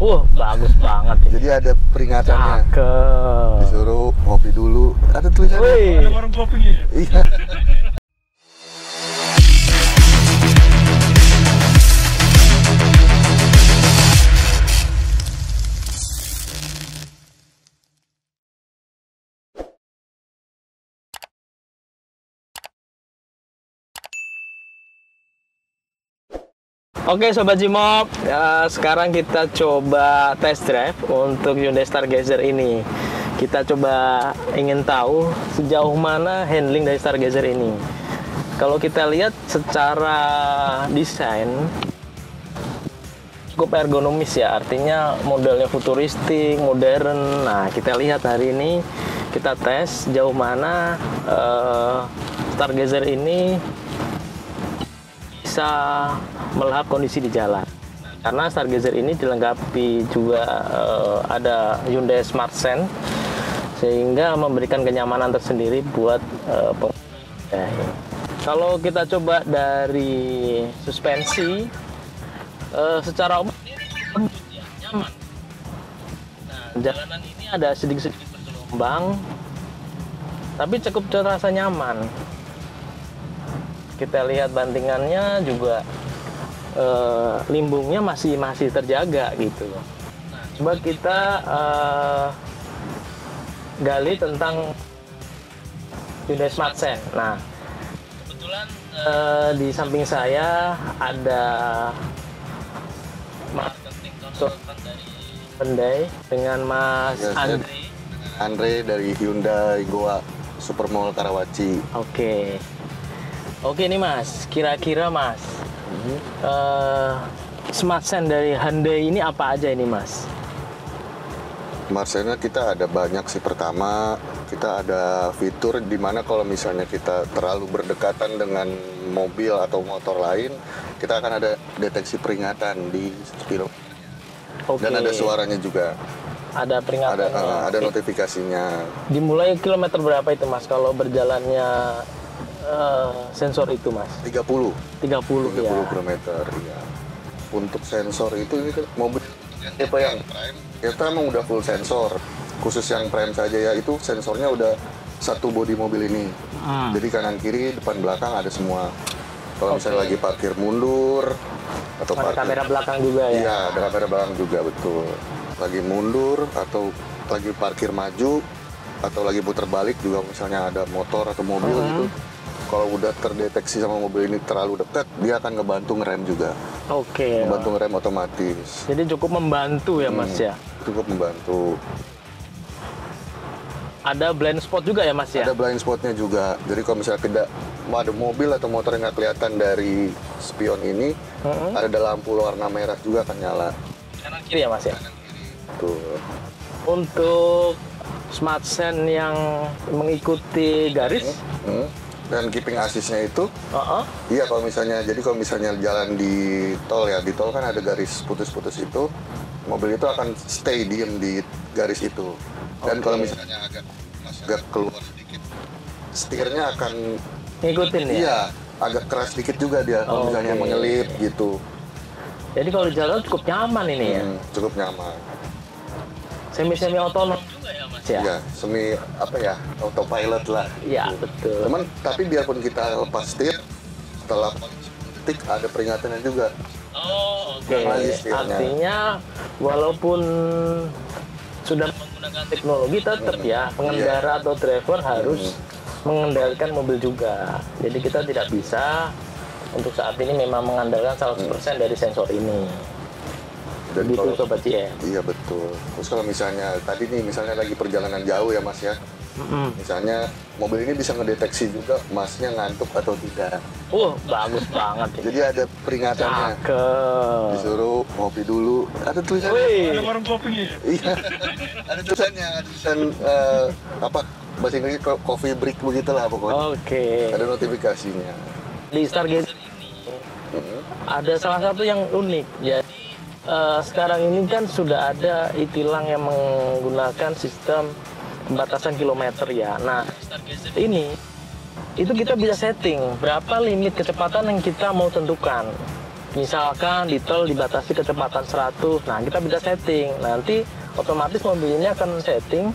Bagus banget ini. Jadi ada peringatannya. Cakep. Disuruh ngopi dulu. Ada tulisannya. Wih. Ada warung kopinya. Iya. Oke Sobat Jimob, sekarang kita coba test drive untuk Hyundai Stargazer ini. Kita coba ingin tahu sejauh mana handling dari Stargazer ini. Kalau kita lihat secara desain cukup ergonomis ya, artinya modelnya futuristik, modern. Nah kita lihat hari ini, kita tes sejauh mana Stargazer ini bisa melahap kondisi di jalan. Karena Stargazer ini dilengkapi juga ada Hyundai Smart Sense, sehingga memberikan kenyamanan tersendiri buat pengguna. Kalau kita coba dari suspensi, secara umum nyaman. Nah, jalanan ini ada sedikit-sedikit bergelombang, tapi cukup terasa nyaman. Kita lihat bantingannya juga limbungnya masih terjaga gitu. Nah, coba kita gali tentang Hyundai Smart Sense. Nah, kebetulan di samping saya ada marketing konsultan dari Hyundai dengan Mas Andre dari Hyundai Goa Supermall Karawaci. Oke nih Mas, kira-kira Mas, Smart Sense dari Hyundai ini apa aja ini Mas? Smart Sense kita ada banyak sih. Pertama, kita ada fitur di mana kalau misalnya kita terlalu berdekatan dengan mobil atau motor lain, kita akan ada deteksi peringatan di spion. Dan ada suaranya juga. Ada peringatan. Ada notifikasinya. Dimulai kilometer berapa itu Mas kalau berjalannya sensor itu Mas? 30 ya. km ya. Untuk sensor itu ini kan mobil tipe yang prime, kita emang udah full sensor. Khusus yang prime saja ya, itu sensornya udah satu bodi mobil ini. Jadi kanan kiri depan belakang ada semua. Kalau misalnya lagi parkir mundur atau ada kamera belakang juga ya? Iya, ada kamera belakang juga, betul. Lagi mundur atau lagi parkir maju atau lagi putar balik juga, misalnya ada motor atau mobil gitu. Kalau udah terdeteksi sama mobil ini terlalu dekat, dia akan ngebantu ngerem juga. Ngebantu ngerem otomatis. Jadi cukup membantu ya Mas ya? Cukup membantu. Ada blind spot juga ya Mas ya? Ada blind spotnya juga. Jadi kalau misalnya ada mobil atau motor yang nggak kelihatan dari spion ini, ada lampu warna merah juga akan nyala. Kanan kiri ya Mas ya? Tuh. Untuk Smart Sense yang mengikuti garis, dan keeping assist-nya itu, iya kalau misalnya jalan di tol ya, di tol kan ada garis putus-putus itu, mobil itu akan stay diem di garis itu. Dan kalau misalnya agak keluar sedikit, setirnya akan ngikutin ya? Iya, agak keras sedikit juga dia kalau misalnya menyelip gitu. Jadi kalau di jalan cukup nyaman ini ya? Cukup nyaman. Semi otonom juga ya Mas ya? Iya, semi autopilot lah. Iya, betul. Cuman tapi biarpun kita lepas setir, setelah detik ada peringatannya juga. Artinya walaupun sudah menggunakan teknologi, tetap ya pengendara atau driver harus mengendalikan mobil juga. Jadi kita tidak bisa untuk saat ini memang mengandalkan 100% dari sensor ini. Dan gitu kalau, Sobat JM. Iya betul. Terus kalau misalnya tadi nih, misalnya lagi perjalanan jauh ya Mas ya, misalnya mobil ini bisa ngedeteksi juga Masnya ngantuk atau tidak. Bagus banget ini. Jadi ada peringatannya. Cakep. Disuruh ngopi dulu. Ada tulisannya. Ada warung kopinya. Iya. Ada tulisannya, tulisan bahasa Inggris coffee break begitulah pokoknya. Ada notifikasinya. Di Stargazer ini ada salah satu yang unik. Jadi sekarang ini kan sudah ada e-tilang yang menggunakan sistem pembatasan kilometer ya. Nah, ini itu kita bisa setting berapa limit kecepatan yang kita mau tentukan. Misalkan di tol dibatasi kecepatan 100, nah kita bisa setting. Nanti otomatis mobil ini akan setting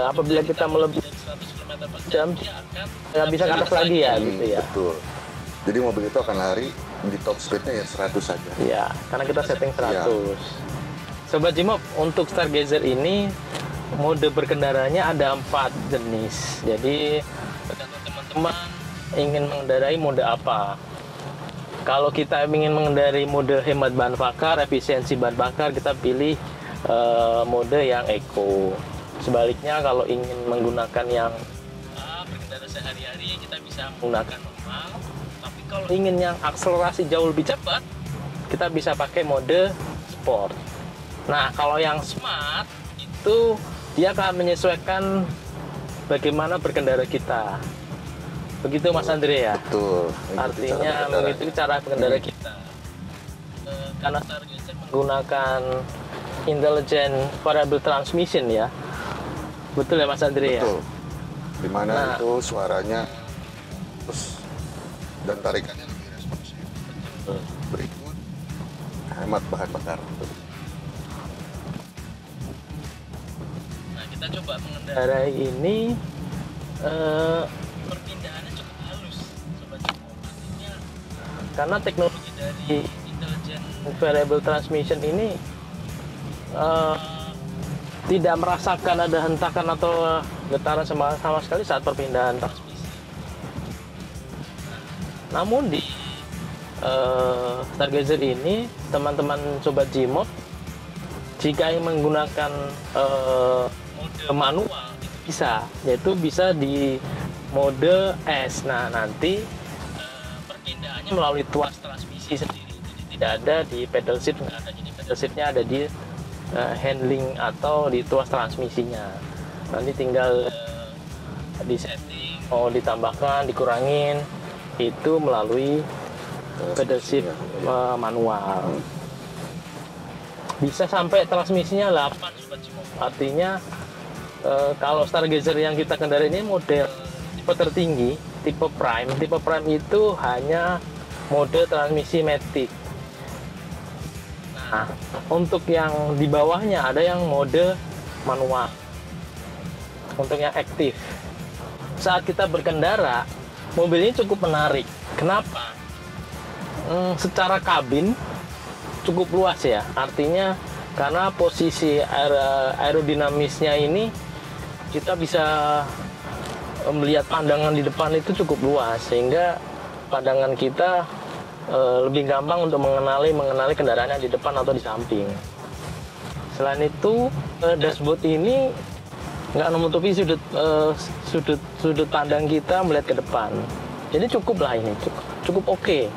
apabila kita melebihi 100 km/jam, dia akan nggak bisa ke atas lagi ya, gitu ya. Betul. Jadi mobil itu akan lari di top speednya ya 100 saja. Iya, karena kita setting 100. Ya. Sobat Jimop, untuk Stargazer ini mode berkendaranya ada 4 jenis. Jadi tergantung teman-teman ingin mengendarai mode apa. Kalau kita ingin mengendarai mode hemat bahan bakar, efisiensi bahan bakar, kita pilih mode yang eco. Sebaliknya kalau ingin menggunakan yang berkendara sehari-hari, kita bisa menggunakan normal. Tapi kalau ingin yang akselerasi jauh lebih cepat, kita bisa pakai mode sport. Nah, kalau yang smart itu dia akan menyesuaikan bagaimana berkendara kita. Begitu Mas Andre ya? Betul. Artinya mengikuti cara berkendara kita. Karena Stargazer menggunakan intelligent variable transmission ya. Betul ya Mas Andre ya? Betul. Dimana itu suaranya terus dan tarikannya lebih responsif. Berikut hemat bahan bakar. Nah, kita coba mengendarai ini perpindahannya cukup halus, Sobat Jimop. Artinya karena teknologi dari intelligent variable transmission ini tidak merasakan ada hentakan atau getaran sama sekali saat perpindahan transmisi. Namun di Stargazer ini, teman-teman Sobat Jimop, jika ingin menggunakan mode manual itu bisa, yaitu bisa di mode S. Nah, nanti perpindahannya melalui tuas transmisi sendiri, jadi tidak ada di pedal shift, nggak ada. Jadi pedal shiftnya ada di handling atau di tuas transmisinya. Nanti tinggal di setting mau ditambahkan, dikurangin itu melalui pedal shift manual. Bisa sampai transmisinya 8, Sobat Jimop. Artinya kalau Stargazer yang kita kendarai ini model tipe tertinggi, tipe Prime. Tipe Prime itu hanya mode transmisi matic. Nah, untuk yang di bawahnya ada yang mode manual. Untuk yang aktif. Saat kita berkendara, mobil ini cukup menarik. Kenapa? Secara kabin cukup luas ya. Artinya karena posisi aerodinamisnya ini kita bisa melihat pandangan di depan itu cukup luas, sehingga pandangan kita lebih gampang untuk mengenali kendaraan yang di depan atau di samping. Selain itu, dashboard ini nggak menutupi sudut pandang kita melihat ke depan. Jadi cukup lah ini, cukup oke.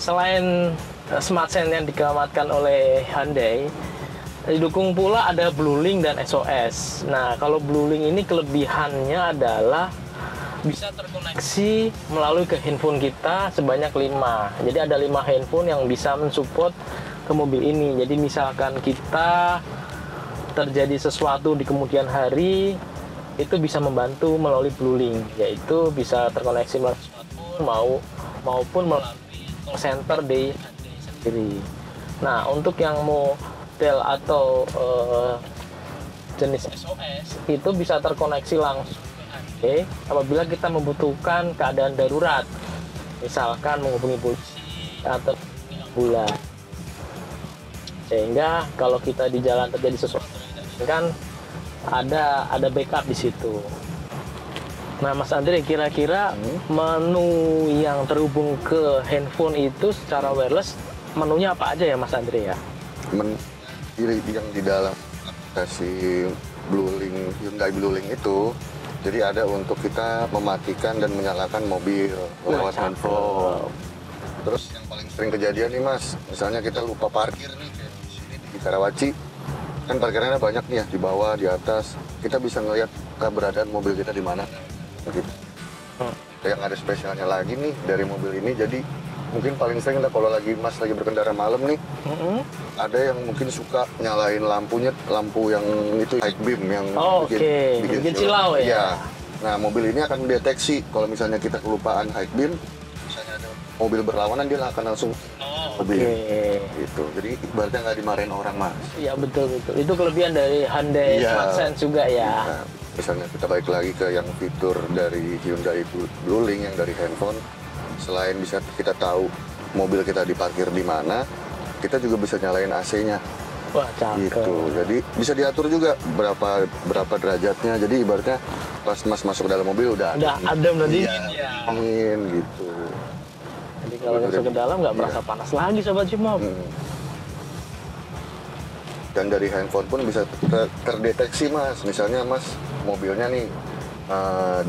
Selain Smart Sense yang dikematkan oleh Hyundai, didukung pula ada BlueLink dan SOS. Nah, kalau BlueLink ini kelebihannya adalah bisa terkoneksi melalui ke handphone kita sebanyak 5. Jadi ada 5 handphone yang bisa mensupport ke mobil ini. Jadi misalkan kita terjadi sesuatu di kemudian hari, itu bisa membantu melalui BlueLink, yaitu bisa terkoneksi melalui smartphone maupun melalui call center di Hyundai sendiri. Nah, untuk yang model atau jenis SOS itu bisa terkoneksi langsung ke Hyundai apabila kita membutuhkan keadaan darurat, misalkan menghubungi polisi atau ambulans. Sehingga kalau kita di jalan terjadi sesuatu kan ada backup di situ. Nah, Mas Andre, kira-kira menu yang terhubung ke handphone itu secara wireless, menunya apa aja ya Mas Andre ya? Yang di dalam aplikasi BlueLink, Hyundai BlueLink itu, jadi ada untuk kita mematikan dan menyalakan mobil lewat handphone. Terus yang paling sering kejadian nih Mas, misalnya kita lupa parkir nih, kayak di sini di Karawaci, kan parkirnya banyak nih ya, di bawah, di atas. Kita bisa ngelihat keberadaan mobil kita di mana. Gitu. Yang ada spesialnya lagi nih dari mobil ini, jadi mungkin paling sering kalau lagi Mas lagi berkendara malam nih, ada yang mungkin suka nyalain lampunya, lampu yang itu high beam yang bikin silau ya. Iya. Nah, mobil ini akan mendeteksi kalau misalnya kita kelupaan high beam, misalnya ada mobil berlawanan dia akan langsung mobil. Gitu. Jadi ibaratnya nggak dimarahin orang, Mas. Iya betul. Itu kelebihan dari Hyundai Iya. Smart Sense juga ya. Nah, misalnya kita balik lagi ke yang fitur dari Hyundai Blue Link yang dari handphone, selain bisa kita tahu mobil kita diparkir di mana, kita juga bisa nyalain AC-nya. Wah, cakep. Gitu. Jadi bisa diatur juga berapa derajatnya. Jadi ibaratnya pas Mas masuk ke dalam mobil udah adem dan Iya, dingin ya. dingin gitu. Jadi kalau masuk ke dalam nggak berasa panas lagi Sobat Cimop. Dan dari handphone pun bisa terdeteksi, Mas. Misalnya Mas mobilnya nih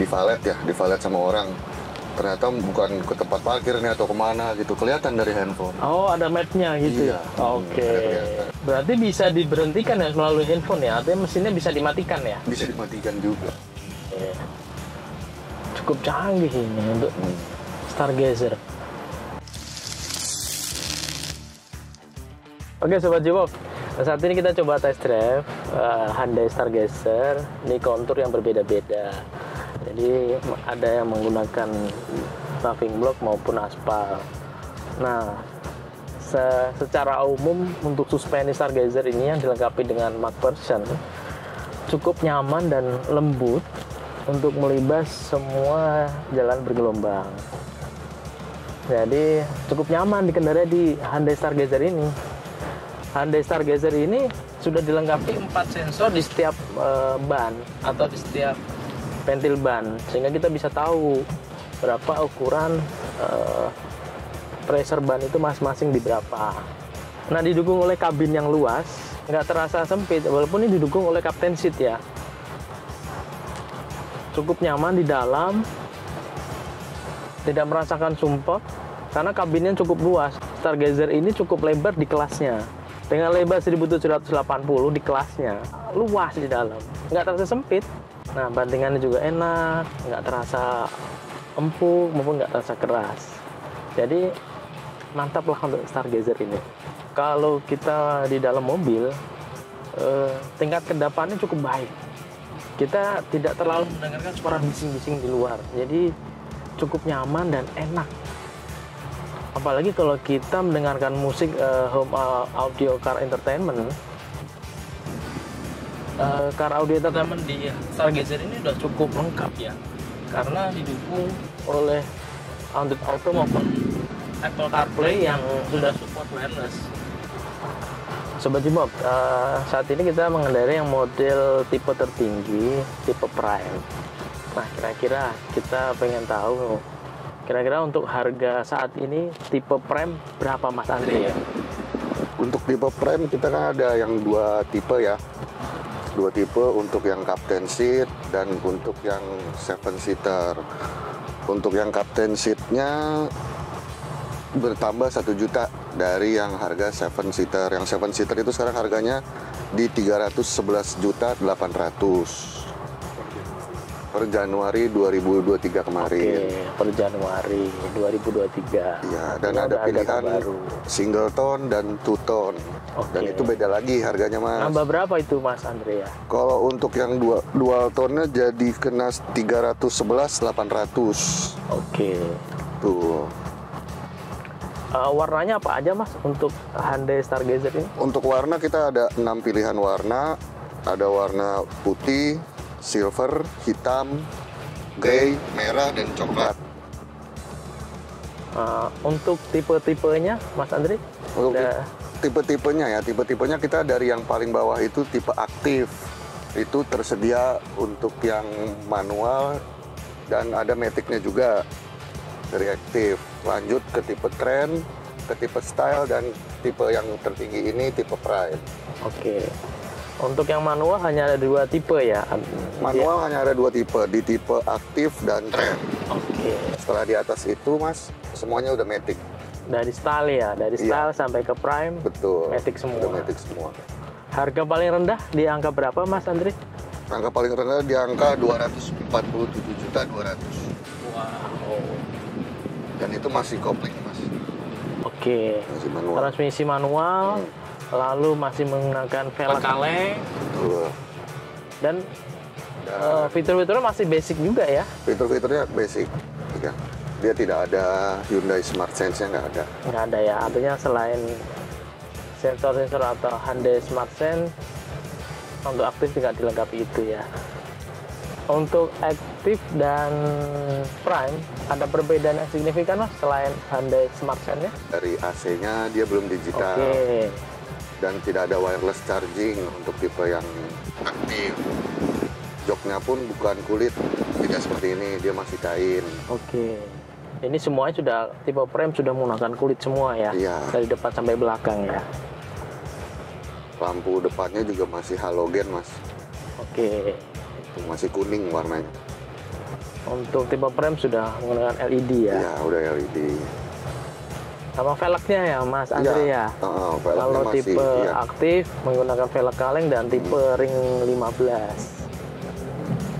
di valet sama orang. Ternyata bukan ke tempat parkir nih atau kemana gitu, kelihatan dari handphone. Oh, ada mapnya gitu. Iya. Oke. Ada kelihatan. Berarti bisa diberhentikan ya melalui handphone ya? Artinya mesinnya bisa dimatikan ya? Bisa dimatikan juga. Iya. Cukup canggih ini untuk Stargazer. Oke Sobat Cimop, saat ini kita coba test drive Hyundai Stargazer. Ini kontur yang berbeda-beda. Jadi ada yang menggunakan paving block maupun aspal. Nah, secara umum untuk suspensi Stargazer ini yang dilengkapi dengan MacPherson cukup nyaman dan lembut untuk melibas semua jalan bergelombang. Jadi cukup nyaman dikendarai di Hyundai Stargazer ini. Hyundai Stargazer ini sudah dilengkapi 4 sensor di setiap ban atau di setiap ventil ban, sehingga kita bisa tahu berapa ukuran pressure ban itu masing-masing di berapa. Nah, didukung oleh kabin yang luas, nggak terasa sempit, walaupun ini didukung oleh captain seat ya. Cukup nyaman di dalam, tidak merasakan sumpek, karena kabinnya cukup luas. Stargazer ini cukup lebar di kelasnya. Dengan lebar 1780 di kelasnya, luas di dalam, nggak terasa sempit. Nah, bantingannya juga enak, nggak terasa empuk maupun nggak terasa keras. Jadi mantap lah untuk Stargazer ini. Kalau kita di dalam mobil, tingkat kedapannya cukup baik. Kita tidak terlalu mendengarkan suara bising-bising di luar. Jadi cukup nyaman dan enak. Apalagi kalau kita mendengarkan musik home audio car entertainment. Car audio entertainment di Stargazer ini sudah cukup lengkap ya, karena didukung oleh Android Auto maupun Apple CarPlay yang sudah support wireless. Sobat Cimop, saat ini kita mengendarai yang model tipe tertinggi, tipe Prime. Nah, kira-kira kita pengen tahu, kira-kira untuk harga saat ini tipe Prime berapa Mas Andri ya? Untuk tipe Prime kita kan ada yang dua tipe ya. Dua tipe, untuk yang captain seat dan untuk yang 7-seater. Untuk yang captain seatnya bertambah 1 juta dari yang harga 7-seater. Yang 7-seater itu sekarang harganya di 311.800.000 per Januari 2023 kemarin. Oke, per Januari 2023. Iya, dan Ini ada pilihan baru. single tone dan two tone. Oke. Dan itu beda lagi harganya, Mas. Nambah berapa itu Mas Andrea? Kalau untuk yang dual tone-nya jadi kena 311.800. Oke. Tuh. Warnanya apa aja Mas untuk Hyundai Stargazer ini? Untuk warna kita ada 6 pilihan warna. Ada warna putih, silver, hitam, grey, merah, dan coklat. Untuk tipe-tipenya Mas Andri? Untuk Ada- tipe-tipenya kita dari yang paling bawah itu tipe aktif. Itu tersedia untuk yang manual dan ada matic-nya juga dari aktif. Lanjut ke tipe trend, ke tipe style, dan tipe yang tertinggi ini tipe prime. Oke. Untuk yang manual hanya ada 2 tipe ya? Manual hanya ada 2 tipe, di tipe aktif dan trend. Oke. Setelah di atas itu, Mas, semuanya udah matic. Dari style ya? Dari style sampai ke prime? Betul. Matic semua. Udah matic semua. Harga paling rendah di angka berapa Mas Andri? Angka paling rendah di angka 247.200.000. Wow. Dan itu masih kopling, Mas. Oke. Masih manual. Transmisi manual, lalu masih menggunakan velg kaleng, Betul. dan fitur-fiturnya masih basic juga ya? Fitur-fiturnya basic. Ya. Dia tidak ada Hyundai Smart Sense-nya, nggak ada. Nggak ada ya, artinya selain sensor-sensor atau Hyundai Smart Sense, untuk aktif tidak dilengkapi itu ya. Untuk aktif dan prime, ada perbedaan yang signifikan mas selain Hyundai Smart Sense-nya? Dari AC-nya dia belum digital. Oke. Dan tidak ada wireless charging untuk tipe yang aktif. Joknya pun bukan kulit, tidak seperti ini, dia masih kain. Oke. Ini semuanya sudah, tipe prime sudah menggunakan kulit semua ya? Iya. Dari depan sampai belakang ya? Lampu depannya juga masih halogen mas, Oke. masih kuning warnanya. Untuk tipe prime sudah menggunakan LED ya? Iya, udah LED. Sama velgnya ya Mas Andre ya? Velgnya Kalau masih, tipe iya. aktif menggunakan velg kaleng dan tipe ring 15.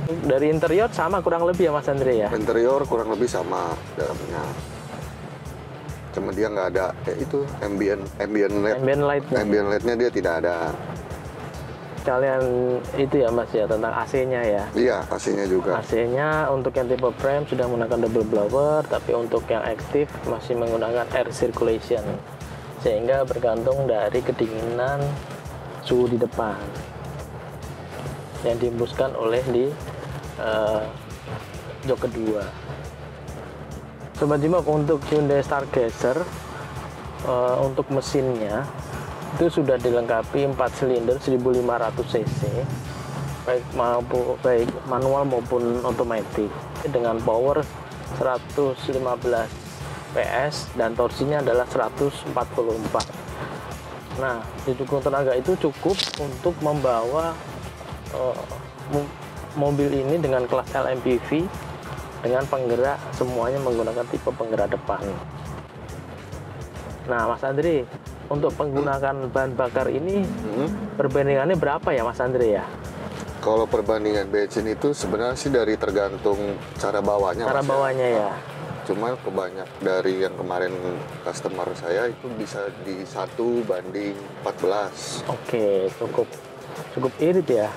Dari interior sama kurang lebih ya Mas Andre ya? Interior kurang lebih sama dalamnya. Cuma dia nggak ada itu ambient light. Ambient light-nya. Ambient light-nya dia tidak ada. Kalian itu ya Mas ya, tentang AC-nya ya? Iya, AC-nya juga. AC-nya untuk yang tipe prime sudah menggunakan double blower, tapi untuk yang aktif masih menggunakan air circulation, sehingga bergantung dari kedinginan suhu di depan yang dihembuskan oleh di jok kedua. Sobat Jimok, untuk Hyundai Stargazer untuk mesinnya itu sudah dilengkapi 4 silinder 1500 cc baik manual maupun otomatis dengan power 115 PS dan torsinya adalah 144. Nah, didukung tenaga itu cukup untuk membawa mobil ini dengan kelas LMPV dengan penggerak semuanya menggunakan tipe penggerak depan. Nah, Mas Andre, untuk penggunaan bahan bakar ini perbandingannya berapa ya Mas Andre ya? Kalau perbandingan bensin itu sebenarnya sih dari tergantung cara bawanya. Cara Mas, bawanya ya. Cuma kebanyak dari yang kemarin customer saya itu bisa di 1 banding 14. Oke, cukup irit ya.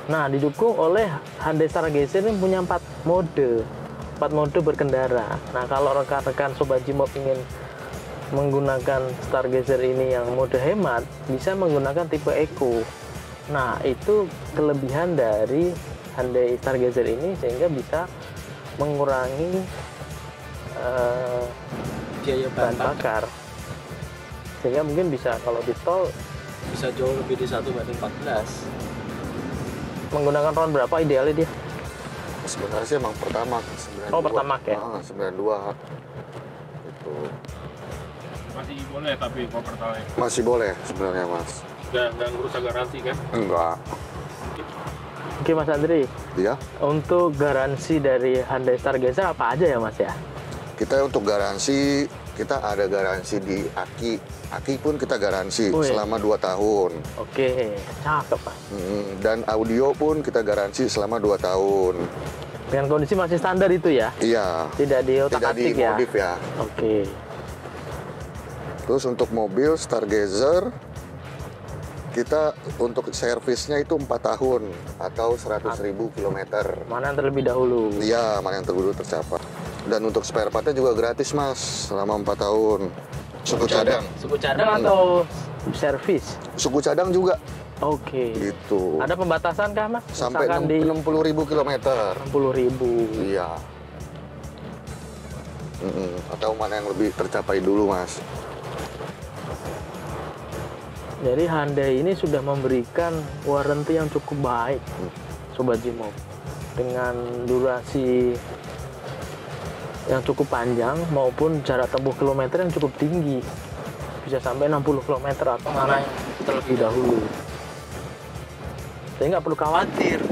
Nah, didukung oleh Hyundai Stargazer ini punya 4 mode berkendara. Nah, kalau rekan-rekan Sobat Jimok ingin menggunakan Stargazer ini yang mode hemat, bisa menggunakan tipe Eco. Nah, itu kelebihan dari Hyundai Stargazer ini sehingga bisa mengurangi biaya bahan bakar. Sehingga mungkin bisa kalau di tol bisa jauh lebih di 1 banding 14. Menggunakan ron berapa idealnya dia? Sebenarnya sih emang pertama 92. Oh, pertamax ya? 92. Itu Masih boleh tapi kalau Pertalite. masih boleh sebenarnya mas. Nggak ngerusak garansi kan? Enggak. Oke Mas Andri, Iya. untuk garansi dari Hyundai Stargazer apa aja ya Mas ya? Kita untuk garansi, kita ada garansi di aki pun kita garansi Oh, iya. selama 2 tahun. Oke, cakep Mas. Dan audio pun kita garansi selama 2 tahun. Dengan kondisi masih standar itu ya? Iya. Tidak di Tidak otak-atik ya? dimodif ya. Oke. Terus untuk mobil Stargazer, kita untuk servisnya itu 4 tahun atau 100.000 kilometer. Mana yang terlebih dahulu? Iya, mana yang terdulu tercapai. Dan untuk spare partnya juga gratis mas, selama 4 tahun. Suku cadang. Suku cadang atau servis? Suku cadang juga, Oke. gitu. Ada pembatasan kah Mas? Sampai Misalkan di 60.000 kilometer. 60.000. Iya. Atau mana yang lebih tercapai dulu mas? Jadi Hyundai ini sudah memberikan warranty yang cukup baik, Sobat Jimok, dengan durasi yang cukup panjang maupun jarak tempuh kilometer yang cukup tinggi, bisa sampai 60 km atau mana yang terlebih dahulu. Jadi nggak perlu khawatir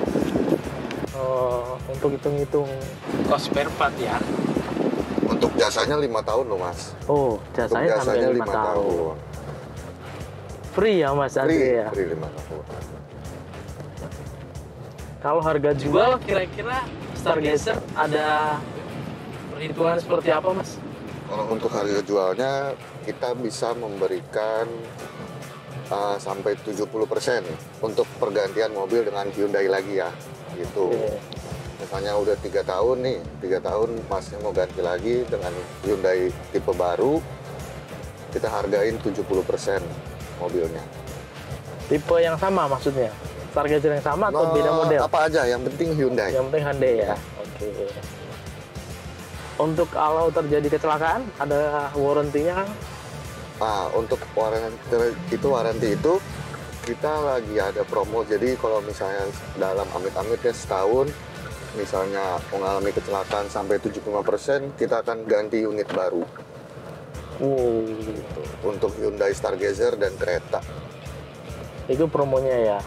untuk hitung-hitung cost spare part ya. Untuk jasanya 5 tahun loh mas. Oh, Untuk jasanya sampai 5 tahun. Free ya Mas Andre ya? Free 5 tahun. Kalau harga jual kira-kira Stargazer ada perhitungan seperti apa Mas? Kalau untuk harga jualnya kita bisa memberikan sampai 70% untuk pergantian mobil dengan Hyundai lagi ya, gitu. Oke. Misalnya udah 3 tahun nih, 3 tahun masnya mau ganti lagi dengan Hyundai tipe baru, kita hargain 70% mobilnya. Tipe yang sama maksudnya? Stargazer yang sama atau beda model? Apa aja, yang penting Hyundai. Yang penting Hyundai ya? Oke. Untuk kalau terjadi kecelakaan, ada warranty-nya kan? Nah, untuk warranty itu kita lagi ada promo. Jadi kalau misalnya dalam amit-amitnya setahun, misalnya mengalami kecelakaan sampai 75%, kita akan ganti unit baru. Gitu. Untuk Hyundai Stargazer dan Creta. Itu promonya ya?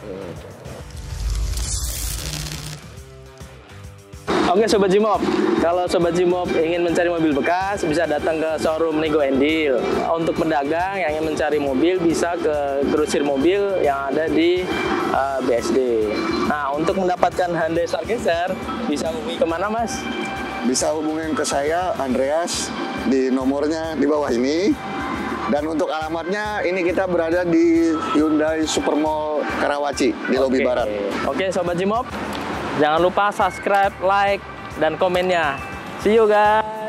Oke Sobat Jimob, kalau Sobat Jimob ingin mencari mobil bekas bisa datang ke showroom Nego Endil. Untuk pedagang yang ingin mencari mobil bisa ke grosir mobil yang ada di BSD. Nah untuk mendapatkan Hyundai Stargazer bisa hubungi kemana Mas? Bisa hubungin ke saya, Andreas, di nomornya di bawah ini. Dan untuk alamatnya, ini kita berada di Hyundai Supermall Karawaci, di lobi barat. Oke Sobat Jimob, jangan lupa subscribe, like, dan komennya. See you guys!